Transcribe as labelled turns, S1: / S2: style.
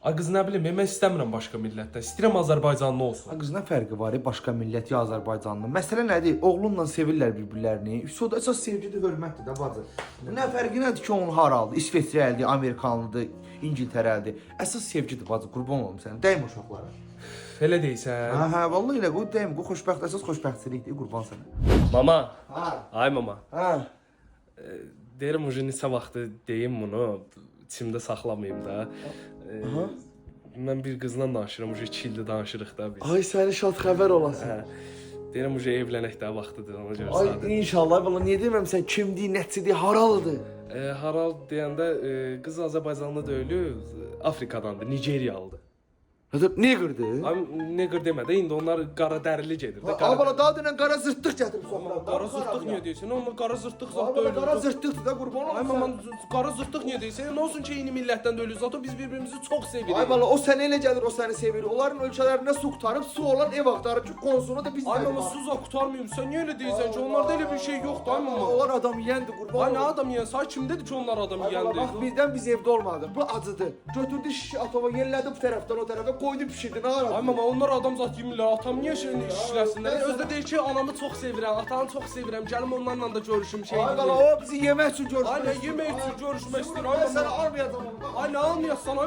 S1: Ay qız nə bilim, mən istəmirəm başqa millətdən. İstəyirəm Azərbaycanlı olsun.
S2: Ha, qız nə fərqi var başqa millət ya Azərbaycanlı? Məsələ nədir? Oğlunla sevirlər bir-birlərini. Üstədə əsas sevgidir, hörmətdir də bacı. Nə fərqi nədir ki, onun haraldı? İsveçrəlidir, Amerikanlıdır, İngiltərəlidir. Əsas sevgidir bacı, qurban olum sənə. Dəymə uşaqlara.
S1: Elə deyirsən?
S2: Hə, vallahi elə qoy dəymə. Bu xoşbəxt əsas xoşbəxtçilikdir, qurban sənə.
S1: Mama.
S2: Ha.
S1: Ay mama.
S2: Ha.
S1: Deyirəm uje neçə vaxtı deyim bunu, içimdə saxlamayım da.
S2: Aha.
S1: Mən bir qızla danışıram, uje 2 ildir danışırıq da biz.
S2: Ay səni şad xəbər olasın.
S1: Hə. Deyirəm uje evlənək də vaxtıdır, ona görə
S2: Ay
S1: sadə.
S2: inşallah, vallahi niyə deməmsən kimdir, nəçidir, haralıdır?
S1: Haral deyəndə qız Azərbaycanlı deyil, Afrikadandır, Nigeriyalıdır.
S2: Niyə qırdı?
S1: Ay neqır demədə, indi onlar qara dərili gedir də.
S2: Ay bala daha dünən qara zırtlıq gətirib soxuram.
S1: Qara zırtlıq niyə deyirsən? Onlar qara zırtlıq zət
S2: Ay
S1: deyil.
S2: bala qara zırtlıqdır da qurban olum.
S1: Ay mama, qara zırtlıq niyə deyirsən? Nə olsun ki, eyni millətdən deyilük, zato biz bir-birimizi çox sevirik.
S2: Ay bala o sənə elə gəlir, o səni sevir. Onların ölkələrində su qutarıb, su olan ev axtarıb ki, qonşunu da biz
S1: Ay mama, suza qutarmıyım. Sən niyə elə deyirsən ki, onlarda elə bir şey yoxdur, ay mama.
S2: Onlar adam yeyəndir qurban
S1: Ay
S2: olum.
S1: nə adam yeyən? Say kim dedi ki, onlar adam
S2: Ay bala, bax
S1: yeyəndir?
S2: birdən biz evdə olmadıq. Bu acıdı. Götürdü şişi atova, yerlədi bu tərəfdən o tərəfə, qoydu pişirdi. Nə ara?
S1: Ay mama, onlar adam zat yemirlər. Atam niyə işləsinlər? Özdə deyir ki, anamı çox sevirəm, atanı çox sevirəm. Gəlim onlarla da görüşüm şey.
S2: Ay bala o bizi yemək üçün görüşmək.
S1: Ay nə yemək üçün görüşmək istəyir? Ay
S2: Mən
S1: mama.
S2: səni almayacağam.
S1: Ay nə almayasan?